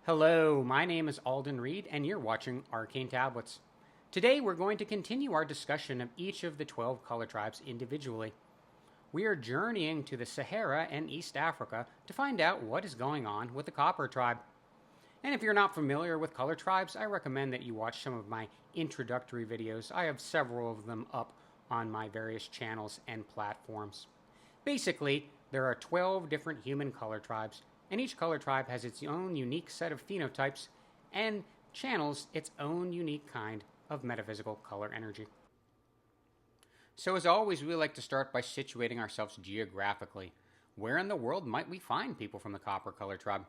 Hello, my name is Alden Reed, and you're watching Arcane Tablets. Today we're going to continue our discussion of each of the 12 color tribes individually. We are journeying to the Sahara and East Africa to find out what is going on with the Copper tribe. And if you're not familiar with color tribes, I recommend that you watch some of my introductory videos. I have several of them up on my various channels and platforms. Basically, there are 12 different human color tribes, and each color tribe has its own unique set of phenotypes and channels its own unique kind of metaphysical color energy. So as always, we like to start by situating ourselves geographically. Where in the world might we find people from the Copper color tribe?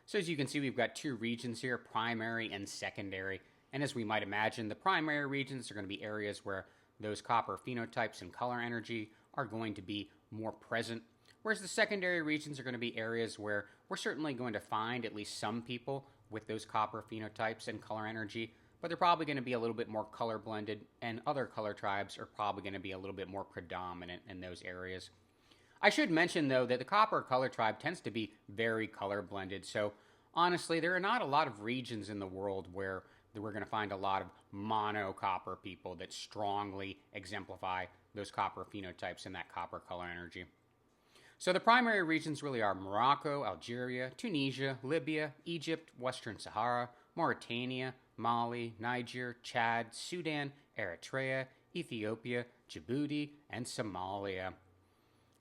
So as you can see, we've got two regions here, primary and secondary. And as we might imagine, the primary regions are going to be areas where those copper phenotypes and color energy are going to be more present, whereas the secondary regions are going to be areas where we're certainly going to find at least some people with those copper phenotypes and color energy, but they're probably going to be a little bit more color blended, and other color tribes are probably going to be a little bit more predominant in those areas. I should mention, though, that the Copper color tribe tends to be very color blended, so honestly, there are not a lot of regions in the world where we're going to find a lot of mono copper people that strongly exemplify those copper phenotypes and that copper color energy. So the primary regions really are Morocco, Algeria, Tunisia, Libya, Egypt, Western Sahara, Mauritania, Mali, Niger, Chad, Sudan, Eritrea, Ethiopia, Djibouti, and Somalia.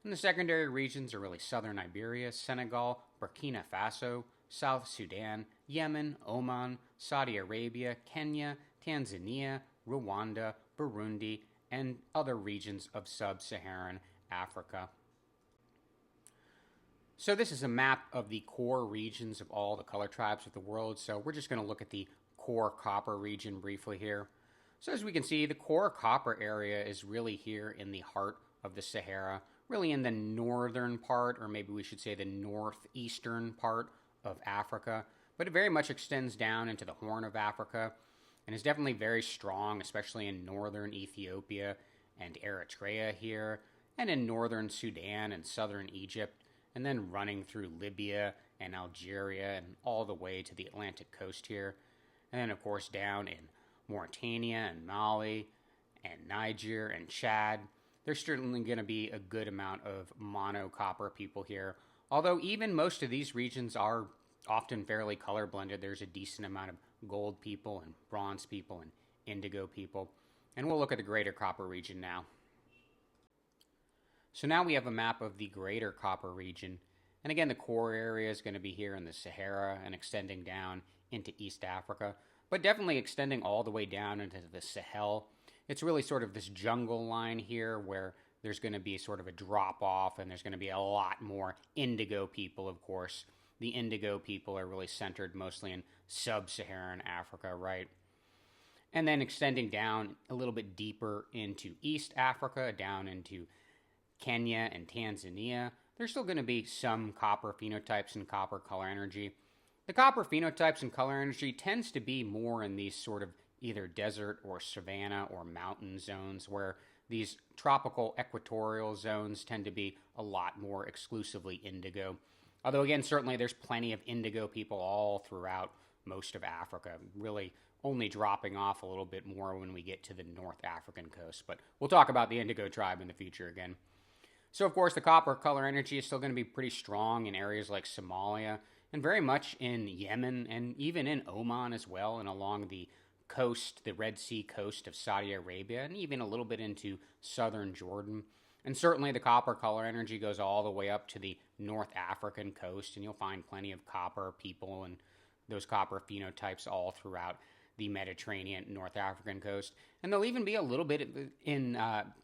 And the secondary regions are really southern Iberia, Senegal, Burkina Faso, South Sudan, Yemen, Oman, Saudi Arabia, Kenya, Tanzania, Rwanda, Burundi, and other regions of sub-Saharan Africa. So this is a map of the core regions of all the color tribes of the world. So we're just going to look at the core copper region briefly here. So as we can see, the core copper area is really here in the heart of the Sahara, really in the northern part, or maybe we should say the northeastern part of Africa. But it very much extends down into the Horn of Africa and is definitely very strong, especially in northern Ethiopia and Eritrea here, and in northern Sudan and southern Egypt, and then running through Libya and Algeria and all the way to the Atlantic coast here. And then, of course, down in Mauritania and Mali and Niger and Chad. There's certainly going to be a good amount of mono copper people here. Although even most of these regions are often fairly color blended. There's a decent amount of gold people and bronze people and indigo people. And we'll look at the greater copper region now. So now we have a map of the greater copper region. And again, the core area is going to be here in the Sahara and extending down into East Africa, but definitely extending all the way down into the Sahel. It's really sort of this jungle line here where there's going to be sort of a drop off, and there's going to be a lot more indigo people, of course. The indigo people are really centered mostly in sub-Saharan Africa, right? And then extending down a little bit deeper into East Africa, down into Kenya and Tanzania, there's still going to be some copper phenotypes and copper color energy. The copper phenotypes and color energy tends to be more in these sort of either desert or savanna or mountain zones, where these tropical equatorial zones tend to be a lot more exclusively indigo. Although, again, certainly there's plenty of indigo people all throughout most of Africa, really only dropping off a little bit more when we get to the North African coast. But we'll talk about the indigo tribe in the future again. So, of course, the copper color energy is still going to be pretty strong in areas like Somalia, and very much in Yemen, and even in Oman as well, and along the coast, the Red Sea coast of Saudi Arabia, and even a little bit into southern Jordan. And certainly the copper color energy goes all the way up to the North African coast, and you'll find plenty of copper people and those copper phenotypes all throughout the Mediterranean North African coast. And there'll even be a little bit in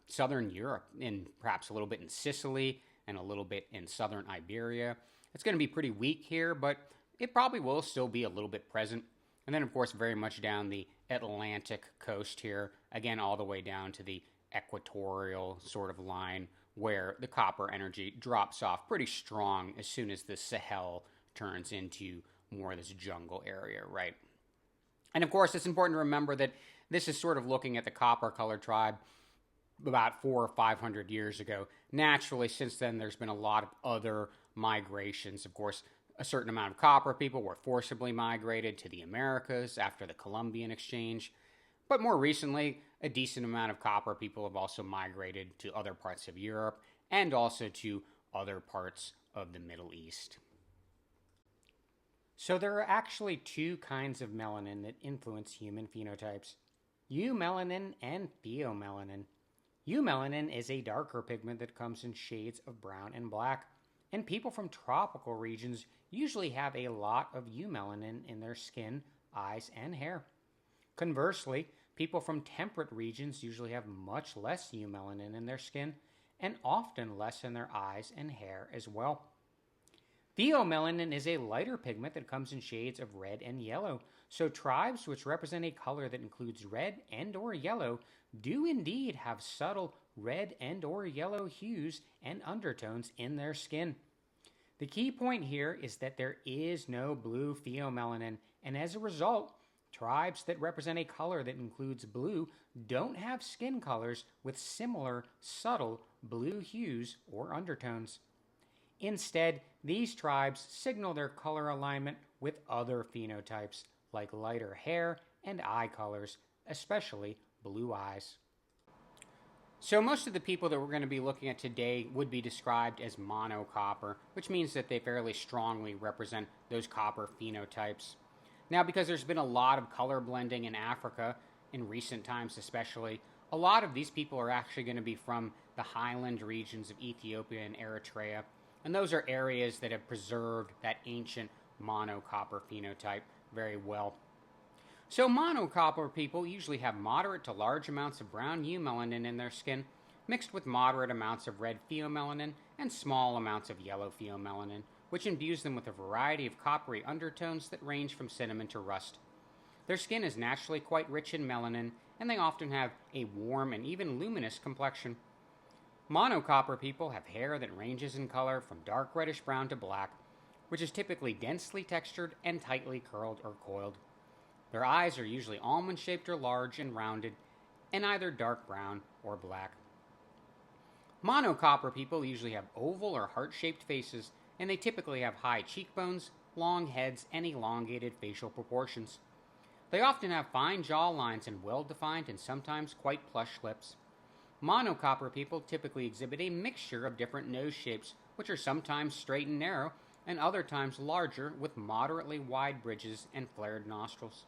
southern Europe, and perhaps a little bit in Sicily, and a little bit in southern Iberia. It's going to be pretty weak here, but it probably will still be a little bit present. And then, of course, very much down the Atlantic coast here, again, all the way down to the equatorial sort of line where the copper energy drops off pretty strong as soon as the Sahel turns into more of this jungle area, right? And, of course, it's important to remember that this is sort of looking at the copper color tribe about 400 or 500 years ago. Naturally, since then, there's been a lot of other migrations. Of course, A certain amount of copper people were forcibly migrated to the Americas after the Columbian Exchange, but more recently, a decent amount of copper people have also migrated to other parts of Europe and also to other parts of the Middle East. So there are actually two kinds of melanin that influence human phenotypes: eumelanin and pheomelanin. Eumelanin is a darker pigment that comes in shades of brown and black, and people from tropical regions usually have a lot of eumelanin in their skin, eyes, and hair. Conversely, people from temperate regions usually have much less eumelanin in their skin, and often less in their eyes and hair as well. Pheomelanin is a lighter pigment that comes in shades of red and yellow, so tribes which represent a color that includes red and or yellow do indeed have subtle red and or yellow hues and undertones in their skin. The key point here is that there is no blue pheomelanin, and as a result, tribes that represent a color that includes blue don't have skin colors with similar subtle blue hues or undertones. Instead, these tribes signal their color alignment with other phenotypes like lighter hair and eye colors, especially blue eyes. So most of the people that we're going to be looking at today would be described as monocopper, which means that they fairly strongly represent those copper phenotypes. Now, because there's been a lot of color blending in Africa, in recent times especially, a lot of these people are actually going to be from the highland regions of Ethiopia and Eritrea, and those are areas that have preserved that ancient monocopper phenotype very well. So monocopper people usually have moderate to large amounts of brown eumelanin in their skin, mixed with moderate amounts of red pheomelanin and small amounts of yellow pheomelanin, which imbues them with a variety of coppery undertones that range from cinnamon to rust. Their skin is naturally quite rich in melanin, and they often have a warm and even luminous complexion. Monocopper people have hair that ranges in color from dark reddish brown to black, which is typically densely textured and tightly curled or coiled. Their eyes are usually almond-shaped or large and rounded, and either dark brown or black. Monocopper people usually have oval or heart-shaped faces, and they typically have high cheekbones, long heads, and elongated facial proportions. They often have fine jaw lines and well-defined and sometimes quite plush lips. Monocopper people typically exhibit a mixture of different nose shapes, which are sometimes straight and narrow, and other times larger with moderately wide bridges and flared nostrils.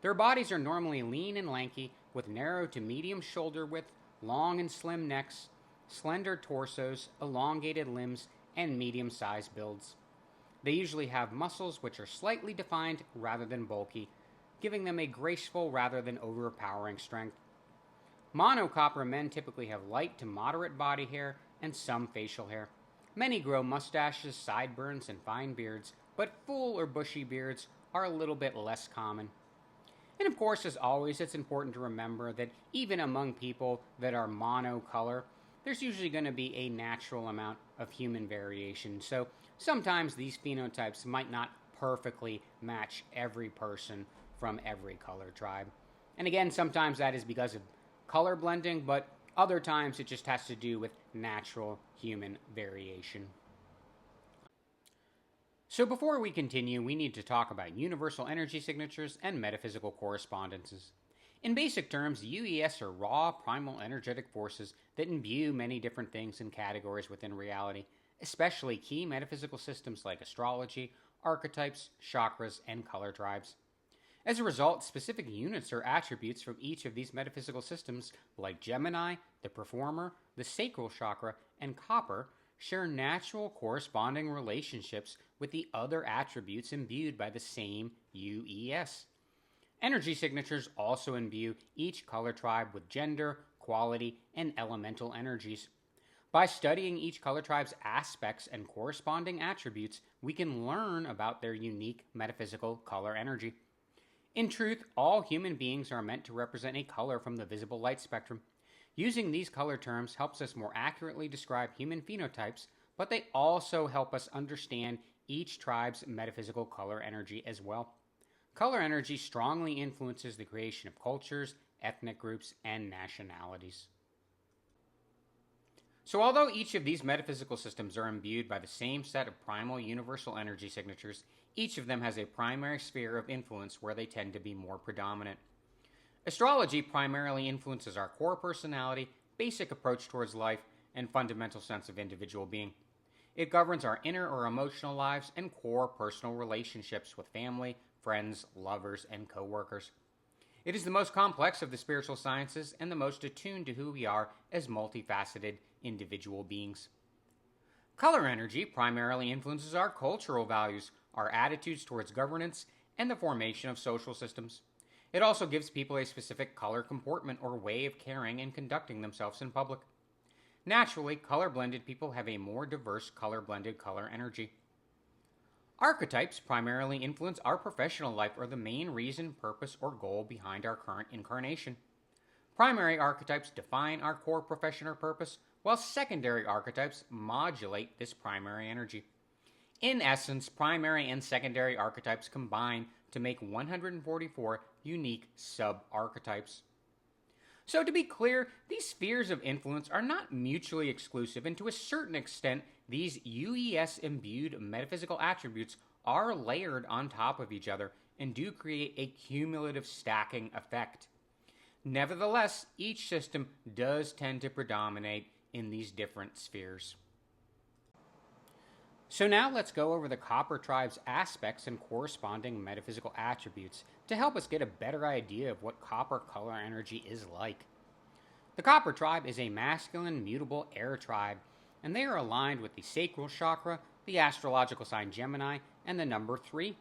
Their bodies are normally lean and lanky, with narrow to medium shoulder width, long and slim necks, slender torsos, elongated limbs, and medium-sized builds. They usually have muscles which are slightly defined rather than bulky, giving them a graceful rather than overpowering strength. Monocopper men typically have light to moderate body hair and some facial hair. Many grow mustaches, sideburns, and fine beards, but full or bushy beards are a little bit less common. And of course, as always, it's important to remember that even among people that are monocolor, there's usually going to be a natural amount of human variation. So sometimes these phenotypes might not perfectly match every person from every color tribe. And again, sometimes that is because of color blending, but other times it just has to do with natural human variation. So before we continue, we need to talk about universal energy signatures and metaphysical correspondences. In basic terms, UES are raw, primal energetic forces that imbue many different things and categories within reality, especially key metaphysical systems like astrology, archetypes, chakras, and color tribes. As a result, specific units or attributes from each of these metaphysical systems, like Gemini, the Performer, the Sacral Chakra, and Copper, share natural corresponding relationships with the other attributes imbued by the same UES. Energy signatures also imbue each color tribe with gender, quality, and elemental energies. By studying each color tribe's aspects and corresponding attributes, we can learn about their unique metaphysical color energy. In truth, all human beings are meant to represent a color from the visible light spectrum. Using these color terms helps us more accurately describe human phenotypes, but they also help us understand each tribe's metaphysical color energy as well. Color energy strongly influences the creation of cultures, ethnic groups, and nationalities. So although each of these metaphysical systems are imbued by the same set of primal universal energy signatures, each of them has a primary sphere of influence where they tend to be more predominant. Astrology primarily influences our core personality, basic approach towards life, and fundamental sense of individual being. It governs our inner or emotional lives and core personal relationships with family, friends, lovers, and co-workers. It is the most complex of the spiritual sciences and the most attuned to who we are as multifaceted individual beings. Color energy primarily influences our cultural values, our attitudes towards governance, and the formation of social systems. It also gives people a specific color comportment or way of carrying and conducting themselves in public. Naturally, color-blended people have a more diverse color-blended color energy. Archetypes primarily influence our professional life or the main reason, purpose, or goal behind our current incarnation. Primary archetypes define our core profession or purpose, while secondary archetypes modulate this primary energy. In essence, primary and secondary archetypes combine to make 144 unique sub-archetypes. So to be clear, these spheres of influence are not mutually exclusive, and to a certain extent, these UES-imbued metaphysical attributes are layered on top of each other and do create a cumulative stacking effect. Nevertheless, each system does tend to predominate in these different spheres. So now let's go over the Copper Tribe's aspects and corresponding metaphysical attributes to help us get a better idea of what Copper color energy is like. The Copper Tribe is a masculine, mutable air tribe, and they are aligned with the sacral chakra, the astrological sign Gemini, and the number 3.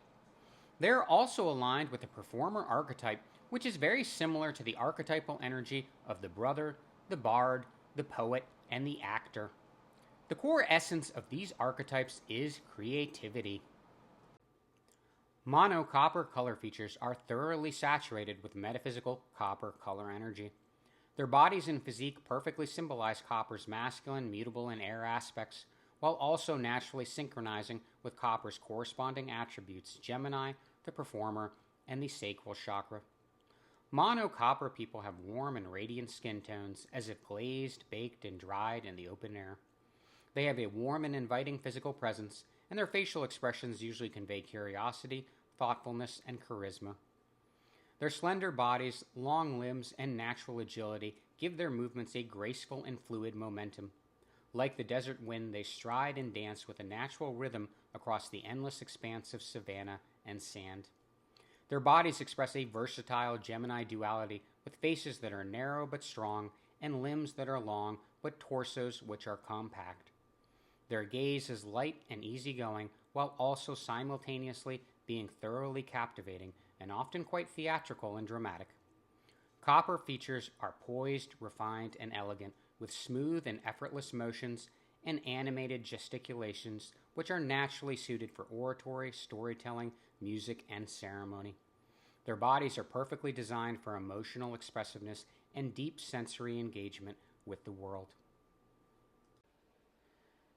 They are also aligned with the performer archetype, which is very similar to the archetypal energy of the brother, the bard, the poet, and the actor. The core essence of these archetypes is creativity. Mono copper color features are thoroughly saturated with metaphysical copper color energy. Their bodies and physique perfectly symbolize copper's masculine, mutable, and air aspects, while also naturally synchronizing with copper's corresponding attributes, Gemini, the performer, and the sacral chakra. Mono copper people have warm and radiant skin tones, as if glazed, baked, and dried in the open air. They have a warm and inviting physical presence, and their facial expressions usually convey curiosity, thoughtfulness, and charisma. Their slender bodies, long limbs, and natural agility give their movements a graceful and fluid momentum. Like the desert wind, they stride and dance with a natural rhythm across the endless expanse of savanna and sand. Their bodies express a versatile Gemini duality, with faces that are narrow but strong, and limbs that are long, but torsos which are compact. Their gaze is light and easygoing, while also simultaneously being thoroughly captivating and often quite theatrical and dramatic. Copper features are poised, refined, and elegant, with smooth and effortless motions and animated gesticulations which are naturally suited for oratory, storytelling, music, and ceremony. Their bodies are perfectly designed for emotional expressiveness and deep sensory engagement with the world.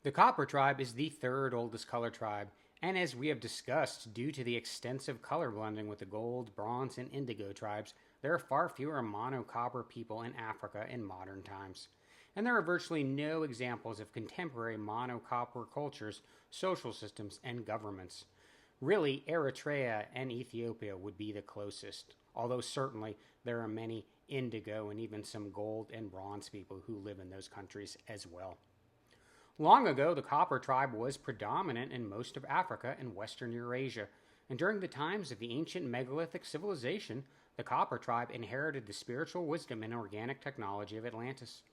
The Copper Tribe is the third oldest color tribe, and as we have discussed, due to the extensive color blending with the gold, bronze, and indigo tribes, there are far fewer mono-copper people in Africa in modern times. And there are virtually no examples of contemporary mono-copper cultures, social systems, and governments. Really, Eritrea and Ethiopia would be the closest, although certainly there are many indigo and even some gold and bronze people who live in those countries as well. Long ago, the Copper Tribe was predominant in most of Africa and Western Eurasia, and during the times of the ancient megalithic civilization, the Copper Tribe inherited the spiritual wisdom and organic technology of Atlantis.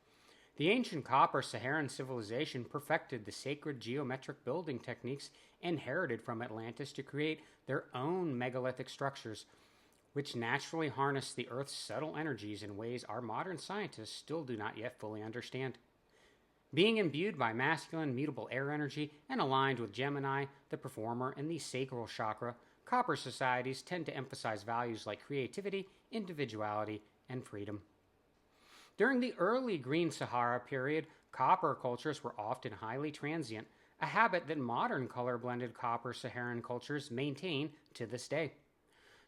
The ancient Copper Saharan civilization perfected the sacred geometric building techniques inherited from Atlantis to create their own megalithic structures, which naturally harness the Earth's subtle energies in ways our modern scientists still do not yet fully understand. Being imbued by masculine, mutable air energy and aligned with Gemini, the performer, and the sacral chakra, Copper societies tend to emphasize values like creativity, individuality, and freedom. During the early Green Sahara period, copper cultures were often highly transient, a habit that modern color-blended Copper Saharan cultures maintain to this day.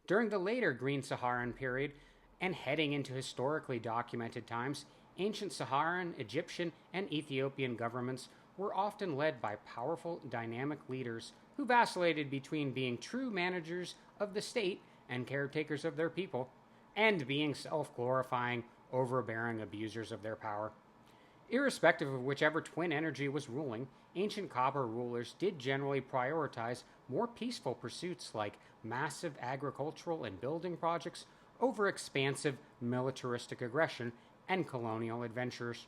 During the later Green Saharan period, and heading into historically documented times, ancient Saharan, Egyptian, and Ethiopian governments were often led by powerful, dynamic leaders who vacillated between being true managers of the state and caretakers of their people, and being self-glorifying, overbearing abusers of their power. Irrespective of whichever twin energy was ruling, ancient copper rulers did generally prioritize more peaceful pursuits like massive agricultural and building projects over expansive militaristic aggression and colonial adventures.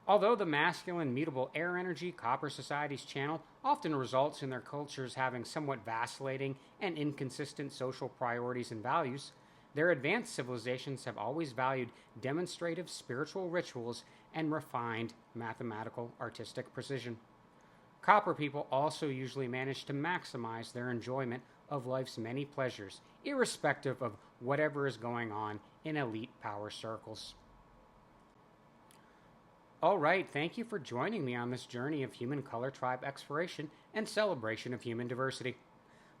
Although the masculine mutable air energy copper societies channel often results in their cultures having somewhat vacillating and inconsistent social priorities and values, their advanced civilizations have always valued demonstrative spiritual rituals and refined mathematical artistic precision. Copper people also usually manage to maximize their enjoyment of life's many pleasures, irrespective of whatever is going on in elite power circles. All right, thank you for joining me on this journey of human color tribe exploration and celebration of human diversity.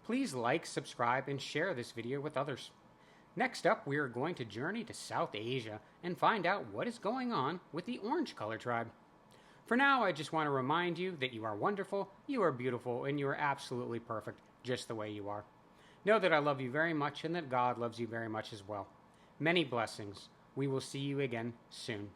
Please like, subscribe, and share this video with others. Next up, we are going to journey to South Asia and find out what is going on with the orange color tribe. For now, I just want to remind you that you are wonderful, you are beautiful, and you are absolutely perfect just the way you are. Know that I love you very much and that God loves you very much as well. Many blessings. We will see you again soon.